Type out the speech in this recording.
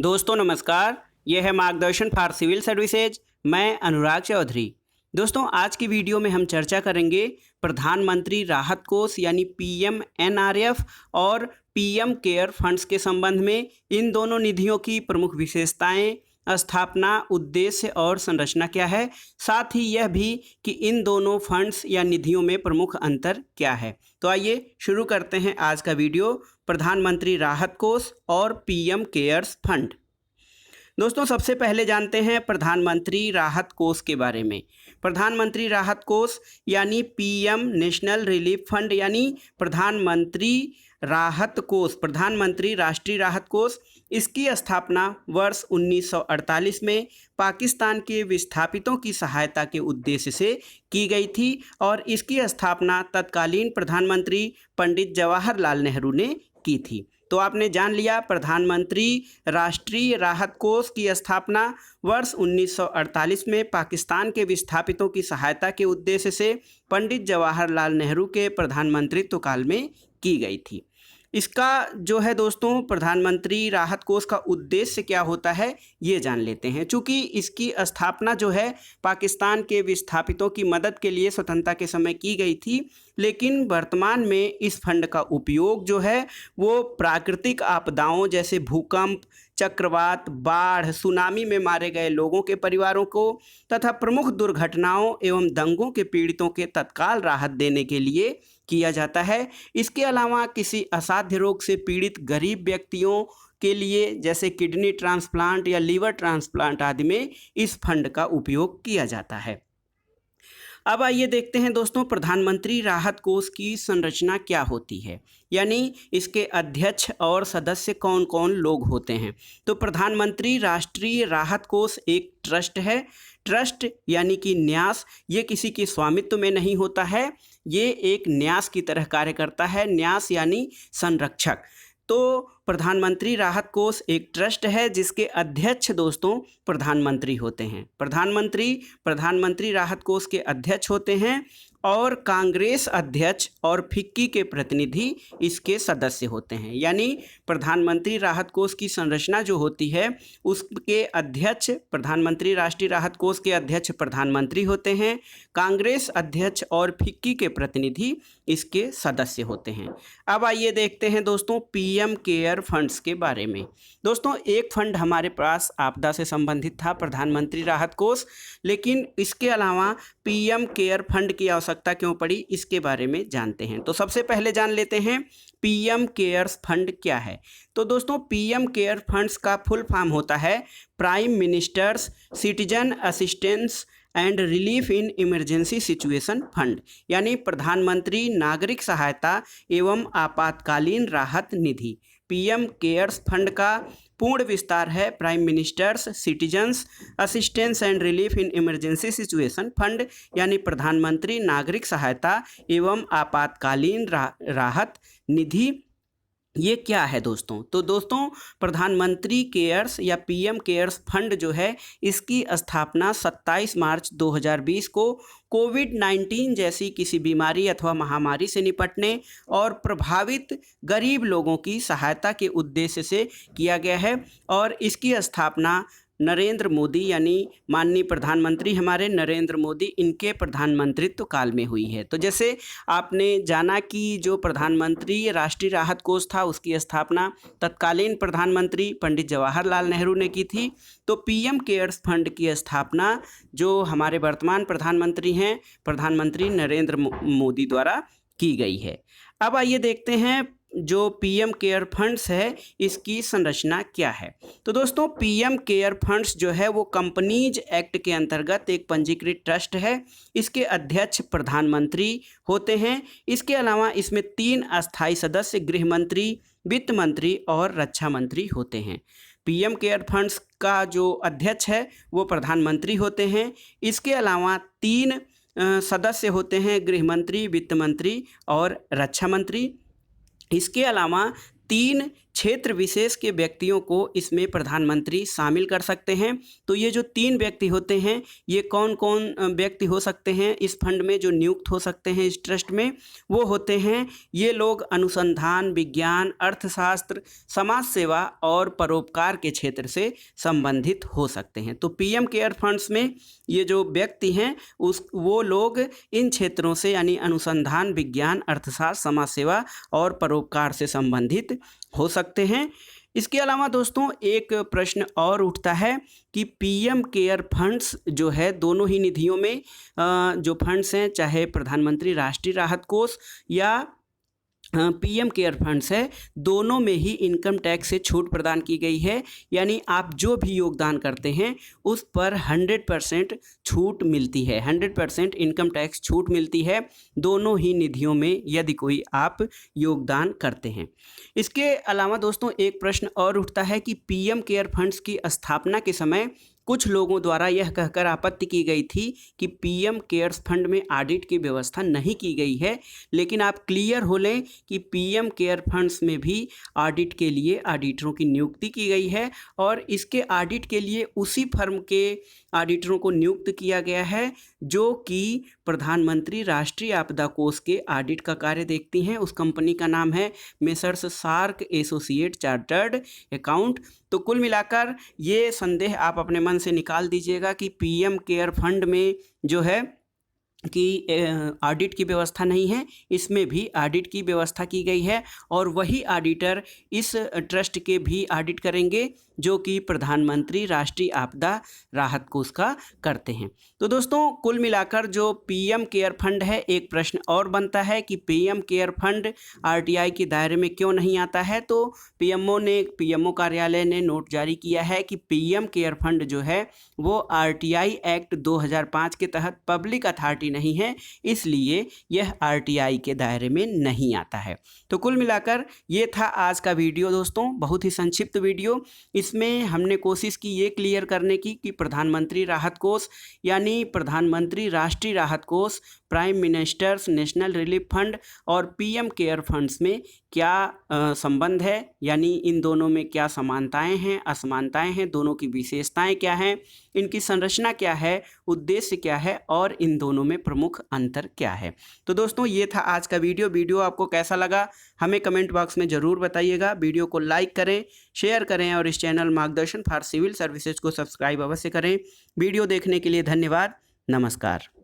दोस्तों नमस्कार, यह है मार्गदर्शन फॉर सिविल सर्विसेज। मैं अनुराग चौधरी। दोस्तों आज की वीडियो में हम चर्चा करेंगे प्रधानमंत्री राहत कोष यानी PMNRF और PM केयर फंड्स के संबंध में। इन दोनों निधियों की प्रमुख विशेषताएं, स्थापना, उद्देश्य और संरचना क्या है, साथ ही यह भी कि इन दोनों फंड्स या निधियों में प्रमुख अंतर क्या है। तो आइए शुरू करते हैं आज का वीडियो, प्रधानमंत्री राहत कोष और PM केयर्स फंड। दोस्तों सबसे पहले जानते हैं प्रधानमंत्री राहत कोष के बारे में। प्रधानमंत्री राहत कोष यानी PM नेशनल रिलीफ फंड यानी प्रधानमंत्री राहत कोष, प्रधानमंत्री राष्ट्रीय राहत कोष, इसकी स्थापना वर्ष 1948 में पाकिस्तान के विस्थापितों की सहायता के उद्देश्य से की गई थी और इसकी स्थापना तत्कालीन प्रधानमंत्री पंडित जवाहरलाल नेहरू ने की थी। तो आपने जान लिया, प्रधानमंत्री राष्ट्रीय राहत कोष की स्थापना वर्ष 1948 में पाकिस्तान के विस्थापितों की सहायता के उद्देश्य से पंडित जवाहरलाल नेहरू के प्रधानमंत्रित्व काल में की गई थी। इसका जो है दोस्तों प्रधानमंत्री राहत कोष का उद्देश्य क्या होता है ये जान लेते हैं। चूँकि इसकी स्थापना जो है पाकिस्तान के विस्थापितों की मदद के लिए स्वतंत्रता के समय की गई थी, लेकिन वर्तमान में इस फंड का उपयोग जो है वो प्राकृतिक आपदाओं जैसे भूकंप, चक्रवात, बाढ़, सुनामी में मारे गए लोगों के परिवारों को तथा प्रमुख दुर्घटनाओं एवं दंगों के पीड़ितों के तत्काल राहत देने के लिए किया जाता है। इसके अलावा किसी असाध्य रोग से पीड़ित गरीब व्यक्तियों के लिए जैसे किडनी ट्रांसप्लांट या लीवर ट्रांसप्लांट आदि में इस फंड का उपयोग किया जाता है। अब आइए देखते हैं दोस्तों प्रधानमंत्री राहत कोष की संरचना क्या होती है, यानी इसके अध्यक्ष और सदस्य कौन कौन लोग होते हैं। तो प्रधानमंत्री राष्ट्रीय राहत कोष एक ट्रस्ट है। ट्रस्ट यानी कि न्यास, ये किसी के स्वामित्व में नहीं होता है, ये एक न्यास की तरह कार्य करता है। न्यास यानी संरक्षक। तो प्रधानमंत्री राहत कोष एक ट्रस्ट है जिसके अध्यक्ष दोस्तों प्रधानमंत्री होते हैं। प्रधानमंत्री राहत कोष के अध्यक्ष होते हैं और कांग्रेस अध्यक्ष और फिक्की के प्रतिनिधि इसके सदस्य होते हैं। यानी प्रधानमंत्री राहत कोष की संरचना जो होती है उसके अध्यक्ष, प्रधानमंत्री राष्ट्रीय राहत कोष के अध्यक्ष प्रधानमंत्री होते हैं, कांग्रेस अध्यक्ष और फिक्की के प्रतिनिधि इसके सदस्य होते हैं। अब आइए देखते हैं दोस्तों PM केयर फंड्स के बारे में। दोस्तों एक फंड हमारे पास आपदा से संबंधित था, प्रधानमंत्री राहत कोष, लेकिन इसके अलावा PM केयर फंड की आवश्यकता क्यों पड़ी इसके बारे में जानते हैं। तो सबसे पहले जान लेते हैं PM केयर्स फंड क्या है। तो दोस्तों PM केयर फंड्स का फुल फॉर्म होता है prime ministers citizen assistance and relief in emergency situation fund, यानी प्रधानमंत्री नागरिक सहायता एवं आपातकालीन राहत निधि। PM केयर्स फंड का पूर्ण विस्तार है prime ministers citizens assistance and relief in emergency situation fund, यानी प्रधानमंत्री नागरिक सहायता एवं आपातकालीन राहत निधि। ये क्या है दोस्तों? तो दोस्तों प्रधानमंत्री केयर्स या PM केयर्स फंड जो है इसकी स्थापना 27 मार्च 2020 को कोविड-19 जैसी किसी बीमारी अथवा महामारी से निपटने और प्रभावित गरीब लोगों की सहायता के उद्देश्य से किया गया है और इसकी स्थापना नरेंद्र मोदी यानी माननीय प्रधानमंत्री हमारे नरेंद्र मोदी इनके प्रधानमंत्रित्व काल में हुई है। तो जैसे आपने जाना कि जो प्रधानमंत्री राष्ट्रीय राहत कोष था उसकी स्थापना तत्कालीन प्रधानमंत्री पंडित जवाहरलाल नेहरू ने की थी, तो PM केयर्स फंड की स्थापना जो हमारे वर्तमान प्रधानमंत्री हैं प्रधानमंत्री नरेंद्र मोदी द्वारा की गई है। अब आइए देखते हैं जो PM केयर फंड्स है इसकी संरचना क्या है। तो दोस्तों PM केयर फंड्स जो है वो कंपनीज एक्ट के अंतर्गत एक पंजीकृत ट्रस्ट है। इसके अध्यक्ष प्रधानमंत्री होते हैं। इसके अलावा इसमें 3 अस्थायी सदस्य गृह मंत्री, वित्त मंत्री और रक्षा मंत्री होते हैं। PM केयर फंड्स का जो अध्यक्ष है वो प्रधानमंत्री होते हैं। इसके अलावा 3 सदस्य होते हैं गृह मंत्री, वित्त मंत्री और रक्षा मंत्री। इसके अलावा 3 क्षेत्र विशेष के व्यक्तियों को इसमें प्रधानमंत्री शामिल कर सकते हैं। तो ये जो 3 व्यक्ति होते हैं, ये कौन कौन व्यक्ति हो सकते हैं इस फंड में जो नियुक्त हो सकते हैं इस ट्रस्ट में, वो होते हैं ये लोग अनुसंधान, विज्ञान, अर्थशास्त्र, समाज सेवा और परोपकार के क्षेत्र से संबंधित हो सकते हैं। तो पीएम केयर फंड्स में ये जो व्यक्ति हैं वो लोग इन क्षेत्रों से यानी अनुसंधान, विज्ञान, अर्थशास्त्र, समाज सेवा और परोपकार से संबंधित हो सकते हैं। इसके अलावा दोस्तों एक प्रश्न और उठता है कि पीएम केयर फंड्स जो है दोनों ही निधियों में जो फंड्स हैं, चाहे प्रधानमंत्री राष्ट्रीय राहत कोष या पीएम केयर फंड्स है, दोनों में ही इनकम टैक्स से छूट प्रदान की गई है। यानी आप जो भी योगदान करते हैं उस पर 100% छूट मिलती है, 100% इनकम टैक्स छूट मिलती है दोनों ही निधियों में यदि कोई आप योगदान करते हैं। इसके अलावा दोस्तों एक प्रश्न और उठता है कि पीएम केयर फंड्स की स्थापना के समय कुछ लोगों द्वारा यह कहकर आपत्ति की गई थी कि पीएम केयर्स फंड में ऑडिट की व्यवस्था नहीं की गई है, लेकिन आप क्लियर हो लें कि पीएम केयर फंड्स में भी ऑडिट के लिए ऑडिटरों की नियुक्ति की गई है और इसके ऑडिट के लिए उसी फर्म के ऑडिटरों को नियुक्त किया गया है जो कि प्रधानमंत्री राष्ट्रीय आपदा कोष के ऑडिट का कार्य देखती हैं। उस कंपनी का नाम है messrs shark associate chartered account. तो कुल मिलाकर ये संदेह आप अपने मन से निकाल दीजिएगा कि पीएम केयर फंड में जो है कि ऑडिट की व्यवस्था नहीं है, इसमें भी ऑडिट की व्यवस्था की गई है और वही ऑडिटर इस ट्रस्ट के भी ऑडिट करेंगे जो कि प्रधानमंत्री राष्ट्रीय आपदा राहत कोष का करते हैं। तो दोस्तों कुल मिलाकर जो पीएम केयर फंड है, एक प्रश्न और बनता है कि पीएम केयर फंड आरटीआई के दायरे में क्यों नहीं आता है। तो पीएमओ कार्यालय ने नोट जारी किया है कि पीएम केयर फंड जो है वो आरटीआई एक्ट 2005 के तहत पब्लिक अथॉरिटी नहीं है, इसलिए यह आरटीआई के दायरे में नहीं आता है। तो कुल मिलाकर ये था आज का वीडियो दोस्तों, बहुत ही संक्षिप्त वीडियो। इसमें हमने कोशिश की ये क्लियर करने की कि प्रधानमंत्री राहत कोष यानी प्रधानमंत्री राष्ट्रीय राहत कोष, prime ministers national relief fund और पीएम केयर फंड्स में क्या संबंध है, यानी इन दोनों में क्या समानताएं हैं, असमानताएं हैं, दोनों की विशेषताएं क्या हैं, इनकी संरचना क्या है, उद्देश्य क्या है और इन दोनों में प्रमुख अंतर क्या है। तो दोस्तों ये था आज का वीडियो आपको कैसा लगा हमें कमेंट बॉक्स में ज़रूर बताइएगा। वीडियो को लाइक करें, शेयर करें और इस चैनल मार्गदर्शन फॉर सिविल सर्विसेज को सब्सक्राइब अवश्य करें। वीडियो देखने के लिए धन्यवाद। नमस्कार।